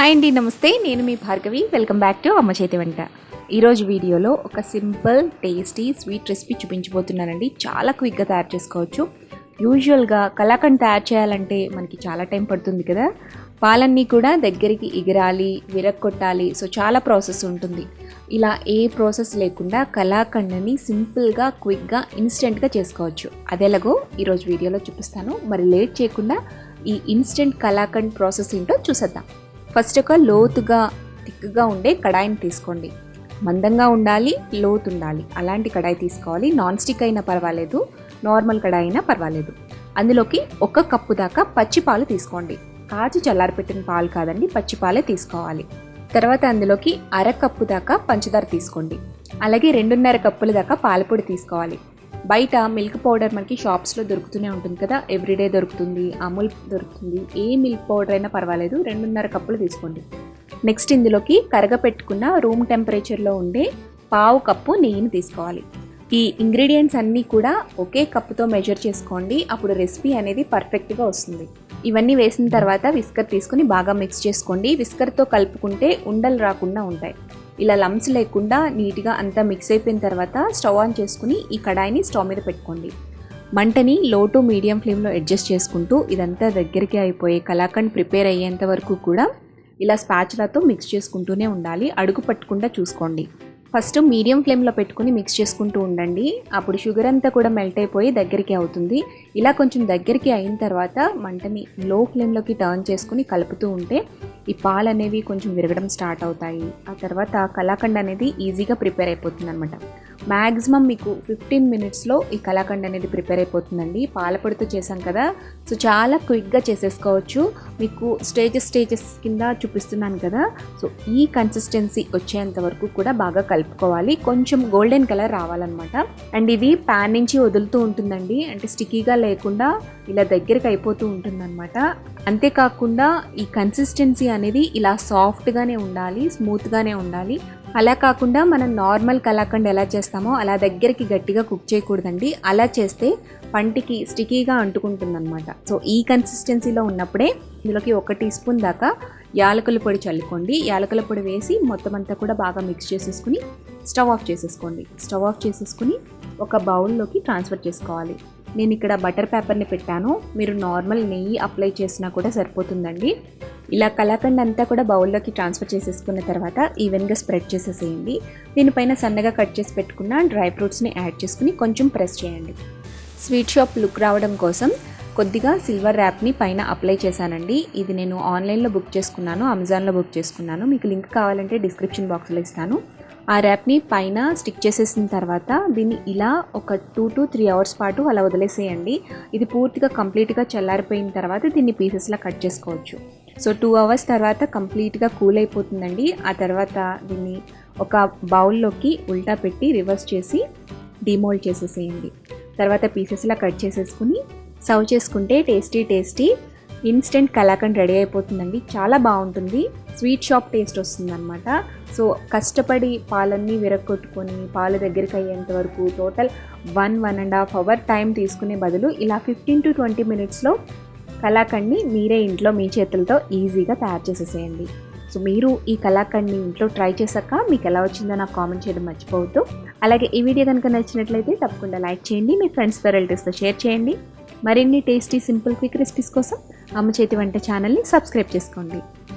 Hi అండి, నమస్తే. నేను మీ భార్గవి. వెల్కమ్ బ్యాక్ టు అమ్మ చేతి వంట. ఈరోజు వీడియోలో ఒక సింపుల్ టేస్టీ స్వీట్ రెసిపీ చూపించబోతున్నానండి. చాలా క్విక్గా తయారు చేసుకోవచ్చు. యూజువల్గా కలాకండ్ తయారు చేయాలంటే మనకి చాలా టైం పడుతుంది కదా. పాలన్నీ కూడా దగ్గరికి ఎగరాలి, విరక్కొట్టాలి. సో చాలా ప్రాసెస్ ఉంటుంది. ఇలా ఏ ప్రాసెస్ లేకుండా కలాకండ్ని సింపుల్గా క్విక్గా ఇన్స్టెంట్గా చేసుకోవచ్చు. అదేలాగో ఈరోజు వీడియోలో చూపిస్తాను. మరి లేట్ చేయకుండా ఈ ఇన్స్టెంట్ కలాకండ్ ప్రాసెస్ ఏంటో చూసేద్దాం. ఫస్ట్ ఒక లోతుగా థిక్గా ఉండే కడాయిని తీసుకోండి. మందంగా ఉండాలి, లోతు ఉండాలి, అలాంటి కడాయి తీసుకోవాలి. నాన్ స్టిక్ అయినా పర్వాలేదు, నార్మల్ కడాయి అయినా పర్వాలేదు. అందులోకి 1 కప్పు దాకా పచ్చి పాలు తీసుకోండి. కాచి చల్లారిపెట్టిన పాలు కాదండి, పచ్చి పాలే తీసుకోవాలి. తర్వాత అందులోకి 1/2 కప్పు దాకా పంచదార తీసుకోండి. అలాగే 2.5 కప్పుల దాకా పాలపొడి తీసుకోవాలి. బయట మిల్క్ పౌడర్ మనకి షాప్స్లో దొరుకుతూనే ఉంటుంది కదా, ఎవ్రీడే దొరుకుతుంది, అమూల్ దొరుకుతుంది. ఏ మిల్క్ పౌడర్ అయినా పర్వాలేదు, 2.5 కప్పులు తీసుకోండి. నెక్స్ట్ ఇందులోకి కరగపెట్టుకున్న రూమ్ టెంపరేచర్లో ఉండే 1/2 కప్పు నెయ్యిని తీసుకోవాలి. ఈ ఇంగ్రీడియంట్స్ అన్నీ కూడా ఒకే కప్పుతో మెజర్ చేసుకోండి, అప్పుడు రెసిపీ అనేది పర్ఫెక్ట్గా వస్తుంది. ఇవన్నీ వేసిన తర్వాత విస్కర్ తీసుకుని బాగా మిక్స్ చేసుకోండి. విస్కర్తో కలుపుకుంటే ఉండలు రాకుండా ఉంటాయి. ఇలా లంప్స్ లేకుండా నీట్గా అంతా మిక్స్ అయిపోయిన తర్వాత స్టవ్ ఆన్ చేసుకుని ఈ కడాయిని స్టవ్ మీద పెట్టుకోండి. మంటని లో టు మీడియం ఫ్లేమ్లో అడ్జస్ట్ చేసుకుంటూ ఇదంతా దగ్గరికి అయిపోయి కలాకండ్ ప్రిపేర్ అయ్యేంత వరకు కూడా ఇలా స్పాచులాతో మిక్స్ చేసుకుంటూనే ఉండాలి. అడుగు పట్టకుండా చూసుకోండి. ఫస్ట్ మీడియం ఫ్లేమ్లో పెట్టుకుని మిక్స్ చేసుకుంటూ ఉండండి. అప్పుడు షుగర్ అంతా కూడా మెల్ట్ అయిపోయి దగ్గరికి అవుతుంది. ఇలా కొంచెం దగ్గరికి అయిన తర్వాత మంటని లో ఫ్లేమ్లోకి టర్న్ చేసుకుని కలుపుతూ ఉంటే ఈ పాలు అనేవి కొంచెం విరగడం స్టార్ట్ అవుతాయి. ఆ తర్వాత కలాకండ్ అనేది ఈజీగా ప్రిపేర్ అయిపోతుంది అనమాట. మ్యాక్సిమం మీకు 15 మినిట్స్లో ఈ కలాకండ్ అనేది ప్రిపేర్ అయిపోతుందండి. పాలపొడితో చేశాం కదా, సో చాలా క్విక్గా చేసేసుకోవచ్చు. మీకు స్టేజెస్ కింద చూపిస్తున్నాను కదా, సో ఈ కన్సిస్టెన్సీ వచ్చేంత వరకు కూడా బాగా కలుపుకోవాలి. కొంచెం గోల్డెన్ కలర్ రావాలన్నమాట. అండ్ ఇది ప్యాన్ నుంచి వదులుతూ ఉంటుందండి, అంటే స్టిక్కీగా లేకుండా ఇలా దగ్గరికి అయిపోతూ ఉంటుందన్నమాట. అంతేకాకుండా ఈ కన్సిస్టెన్సీ అనేది ఇలా సాఫ్ట్గానే ఉండాలి, స్మూత్గానే ఉండాలి. అలా కాకుండా మనం నార్మల్ కలాకండ్ ఎలా చేస్తామో అలా దగ్గరికి గట్టిగా కుక్ చేయకూడదండి. అలా చేస్తే పంటికి స్టిక్కీగా అంటుకుంటుందన్నమాట. సో ఈ కన్సిస్టెన్సీలో ఉన్నప్పుడే ఇందులోకి 1 టీ స్పూన్ దాకా యాలకుల పొడి చల్లుకోండి. యాలకుల పొడి వేసి మొత్తం అంతా కూడా బాగా మిక్స్ చేసేసుకుని స్టవ్ ఆఫ్ చేసేసుకోండి. స్టవ్ ఆఫ్ చేసేసుకుని ఒక బౌల్లోకి ట్రాన్స్ఫర్ చేసుకోవాలి. నేను ఇక్కడ బటర్ పేపర్ని పెట్టాను, మీరు నార్మల్ నెయ్యి అప్లై చేసినా కూడా సరిపోతుందండి. ఇలా కలాకండ్ అంతా కూడా బౌల్లోకి ట్రాన్స్ఫర్ చేసేసుకున్న తర్వాత ఈవెన్గా స్ప్రెడ్ చేసేసేయండి. దీనిపైన సన్నగా కట్ చేసి పెట్టుకున్న డ్రై ఫ్రూట్స్ని యాడ్ చేసుకుని కొంచెం ప్రెస్ చేయండి. స్వీట్ షాప్ లుక్ రావడం కోసం కొద్దిగా సిల్వర్ ర్యాప్ని పైన అప్లై చేశానండి. ఇది నేను ఆన్లైన్లో బుక్ చేసుకున్నాను, అమెజాన్లో బుక్ చేసుకున్నాను. మీకు లింక్ కావాలంటే డిస్క్రిప్షన్ బాక్స్లో ఇస్తాను. ఆ ర్యాప్ని పైన స్టిక్ చేసేసిన తర్వాత దీన్ని ఇలా ఒక 2 to 3 అవర్స్ పాటు అలా వదిలేసేయండి. ఇది పూర్తిగా కంప్లీట్గా చల్లారిపోయిన తర్వాత దీన్ని పీసెస్లా కట్ చేసుకోవచ్చు. సో 2 అవర్స్ తర్వాత కంప్లీట్గా కూల్ అయిపోతుందండి. ఆ తర్వాత దీన్ని ఒక బౌల్లోకి ఉల్టా పెట్టి రివర్స్ చేసి డిమోల్డ్ చేసేసేయండి. తర్వాత పీసెస్లా కట్ చేసేసుకుని సర్వ్ చేసుకుంటే టేస్టీ ఇన్స్టెంట్ కలాకండ్ రెడీ అయిపోతుందండి. చాలా బాగుంటుంది, స్వీట్ షాప్ టేస్ట్ వస్తుంది అనమాట. సో కష్టపడి పాలన్నీ విరగొట్టుకొని పాలు దగ్గరికి అయ్యేంత వరకు టోటల్ 1.5 అవర్ టైం తీసుకునే బదులు ఇలా 15 to 20 మినిట్స్లో కలాకండ్ని మీరే ఇంట్లో మీ చేతులతో ఈజీగా తయారు చేసేసేయండి. సో మీరు ఈ కలాకండ్ని ఇంట్లో ట్రై చేశాక మీకు ఎలా వచ్చిందో నాకు కామెంట్ చేయడం మర్చిపోవద్దు. అలాగే ఈ వీడియో కనుక నచ్చినట్లయితే తప్పకుండా లైక్ చేయండి, మీ ఫ్రెండ్స్తో రిలేటివ్స్తో షేర్ చేయండి. మరిన్ని టేస్టీ సింపుల్ క్విక్ రెసిపీస్ కోసం అమ్మ చేతి వంట ఛానల్ని సబ్స్క్రైబ్ చేసుకోండి.